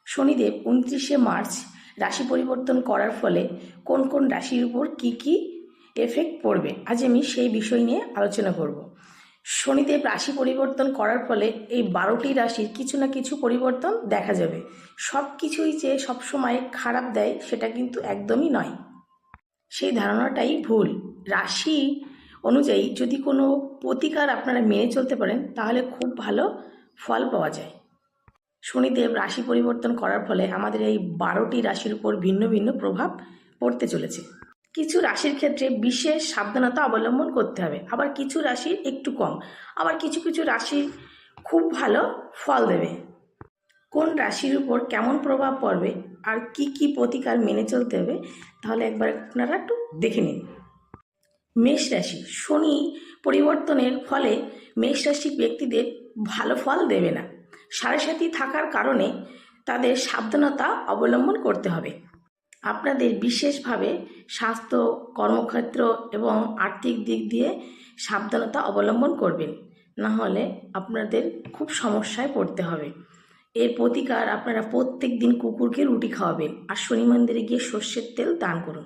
Shanidev 29শে March রাশি পরিবর্তন করার ফলে কোন কোন রাশির উপর কি এফেক্ট পড়বে, আজ আমি সেই বিষয় নিয়ে আলোচনা করব। শনিদেব রাশি পরিবর্তন করার ফলে এই 12টি রাশির কিছু না কিছু পরিবর্তন দেখা যাবে। সব কিছুই যে সবসময় খারাপ দেয় সেটা কিন্তু একদমই নয়, সেই ধারণাটাই ভুল। রাশি অনুযায়ী যদি কোনো প্রতিকার আপনারা মেনে চলতে পারেন তাহলে খুব ভালো ফল পাওয়া যায়। শনিদেব রাশি পরিবর্তন করার ফলে আমাদের এই 12টি রাশির উপর ভিন্ন ভিন্ন প্রভাব পড়তে চলেছে। কিছু রাশির ক্ষেত্রে বিশেষ সাবধানতা অবলম্বন করতে হবে, আবার কিছু রাশির একটু কম, আবার কিছু কিছু রাশির খুব ভালো ফল দেবে। কোন রাশির উপর কেমন প্রভাব পড়বে আর কি প্রতিকার মেনে চলতে হবে তাহলে একবার আপনারা একটু দেখে নিন। মেষ রাশি, শনি পরিবর্তনের ফলে মেষ রাশির ব্যক্তিদের ভালো ফল দেবে না। সাড়ে থাকার কারণে তাদের সাবধানতা অবলম্বন করতে হবে। আপনাদের বিশেষভাবে স্বাস্থ্য, কর্মক্ষেত্র এবং আর্থিক দিক দিয়ে সাবধানতা অবলম্বন করবেন, না হলে আপনাদের খুব সমস্যায় পড়তে হবে। এর প্রতিকার আপনারা প্রত্যেক দিন কুকুরকে রুটি খাওয়াবেন আর শনি মন্দিরে গিয়ে সর্ষের তেল দান করুন।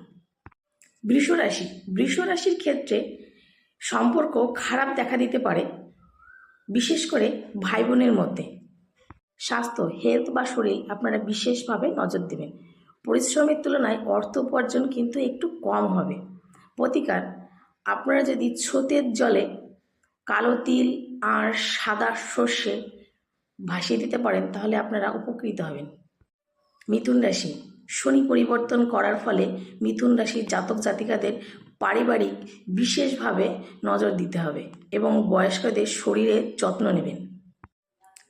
বৃষ রাশি, বৃষ রাশির ক্ষেত্রে সম্পর্ক খারাপ দেখা দিতে পারে, বিশেষ করে ভাই বোনের মধ্যে। স্বাস্থ্য, হেলথ বা শরীর আপনারা বিশেষভাবে নজর দেবেন। পরিশ্রমের তুলনায় অর্থ উপার্জন কিন্তু একটু কম হবে। প্রতিকার, আপনারা যদি স্রোতের জলে কালো তিল আর সাদা সর্ষে ভাসিয়ে দিতে পারেন তাহলে আপনারা উপকৃত হবেন। মিথুন রাশি, শনি পরিবর্তন করার ফলে মিথুন রাশির জাতক জাতিকাদের পারিবারিক বিশেষভাবে নজর দিতে হবে এবং বয়স্কদের শরীরের যত্ন নেবেন।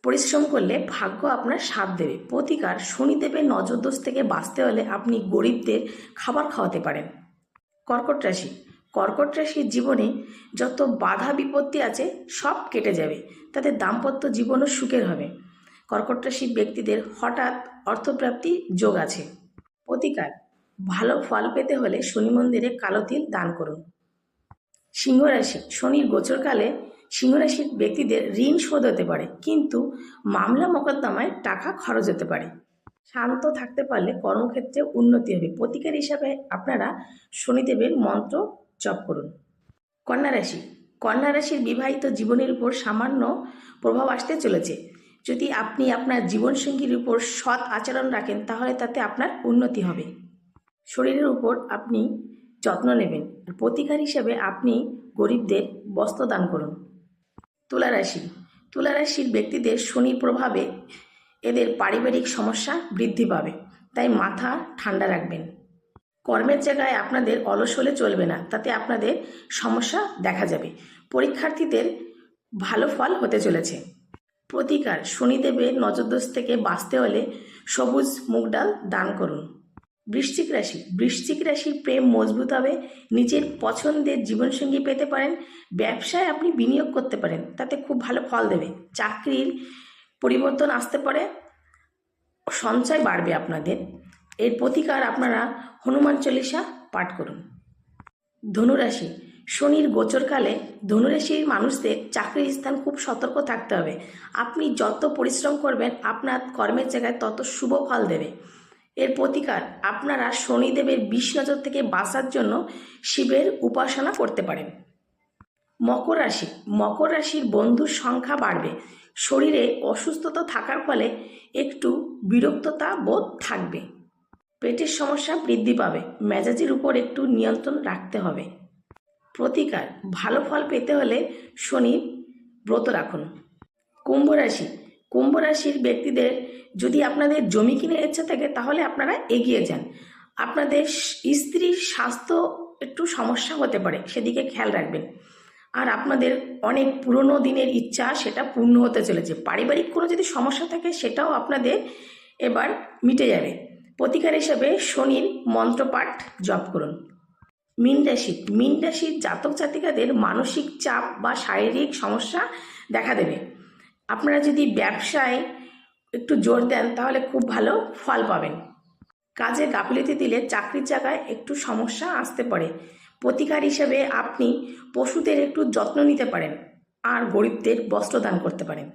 পরিশ্রম করলে ভাগ্য আপনার সাথ দেবে। প্রতিকার, শনিদেবের নজরদোষ থেকে বাঁচতে হলে আপনি গরিবদের খাবার খাওয়াতে পারেন। কর্কট রাশি, কর্কট রাশির জীবনে যত বাধা বিপত্তি আছে সব কেটে যাবে, তাদের দাম্পত্য জীবনও সুখের হবে। কর্কট রাশির ব্যক্তিদের হঠাৎ অর্থপ্রাপ্তি যোগ আছে। প্রতিকার, ভালো ফল পেতে হলে শনি মন্দিরে কালো তিল দান করুন। সিংহ রাশি, শনির গোচরকালে সিংহ রাশির ব্যক্তিদের ঋণ শোধ হতে পারে, কিন্তু মামলা মোকদ্দমায় টাকা খরচ হতে পারে। শান্ত থাকতে পারলে কর্মক্ষেত্রে উন্নতি হবে। প্রতিকার হিসাবে আপনারা শনিদেবের মন্ত্র জপ করুন। কন্যা রাশি, কন্যা রাশির বিবাহিত জীবনের উপর সামান্য প্রভাব আসতে চলেছে। যদি আপনি আপনার জীবনসঙ্গীর উপর সৎ আচরণ রাখেন তাহলে তাতে আপনার উন্নতি হবে। শরীরের উপর আপনি যত্ন নেবেন। প্রতিকার হিসেবে আপনি গরিবদের বস্ত্র দান করুন। তুলা রাশি, তুলা রাশির ব্যক্তিদের শনির প্রভাবে এদের পারিবারিক সমস্যা বৃদ্ধি পাবে, তাই মাথা ঠান্ডা রাখবেন। কর্মের জায়গায় আপনাদের অলস হলে চলবে না, তাতে আপনাদের সমস্যা দেখা যাবে। পরীক্ষার্থীদের ভালো ফল হতে চলেছে। প্রতিকার, শনিদেবের নজরদোষ থেকে বাঁচতে হলে সবুজ মুগ ডাল দান করুন। বৃশ্চিক রাশি, বৃশ্চিক রাশির প্রেম মজবুত হবে, নিজের পছন্দের জীবনসঙ্গী পেতে পারেন। ব্যবসায় আপনি বিনিয়োগ করতে পারেন, তাতে খুব ভালো ফল দেবে। চাকরির পরিবর্তন আসতে পারে, সঞ্চয় বাড়বে আপনাদের। এর প্রতিকার, আপনারা হনুমান চল্লিশা পাঠ করুন। ধনুরাশি, শনির গোচরকালে ধনুরাশির মানুষদের চাকরির স্থান খুব সতর্ক থাকতে হবে। আপনি যত পরিশ্রম করবেন আপনার কর্মের জায়গায় তত শুভ ফল দেবে। এর প্রতিকার, আপনারা শনিদেবের বিষ নজর থেকে বাঁচার জন্য শিবের উপাসনা করতে পারেন। মকর রাশি, মকর রাশির বন্ধুর সংখ্যা বাড়বে। শরীরে অসুস্থতা থাকার ফলে একটু বিরক্ততা বোধ থাকবে। পেটের সমস্যা বৃদ্ধি পাবে, মেজাজের উপর একটু নিয়ন্ত্রণ রাখতে হবে। প্রতিকার, ভালো ফল পেতে হলে শনির ব্রত রাখুন। কুম্ভ রাশি, কুম্ভ রাশির ব্যক্তিদের যদি আপনাদের জমি কিনে ইচ্ছা থাকে তাহলে আপনারা এগিয়ে যান। আপনাদের স্ত্রীর স্বাস্থ্য একটু সমস্যা হতে পারে, সেদিকে খেয়াল রাখবেন। আর আপনাদের অনেক পুরনো দিনের ইচ্ছা সেটা পূর্ণ হতে চলেছে। পারিবারিক কোনো যদি সমস্যা থাকে সেটাও আপনাদের এবার মিটে যাবে। প্রতিকার হিসেবে শনির মন্ত্রপাঠ জপ করুন। মীন রাশি, মীন রাশির জাতক জাতিকাদের মানসিক চাপ বা শারীরিক সমস্যা দেখা দেবে। আপনারা যদি ব্যবসায় একটু জোর দেন তাহলে খুব ভালো ফল পাবেন। কাজে গাফিলতি দিলে চাকরির জায়গায় একটু সমস্যা আসতে পারে। প্রতিকার হিসেবে আপনি পশুদের একটু যত্ন নিতে পারেন আর গরিবদের বস্ত্র দান করতে পারেন।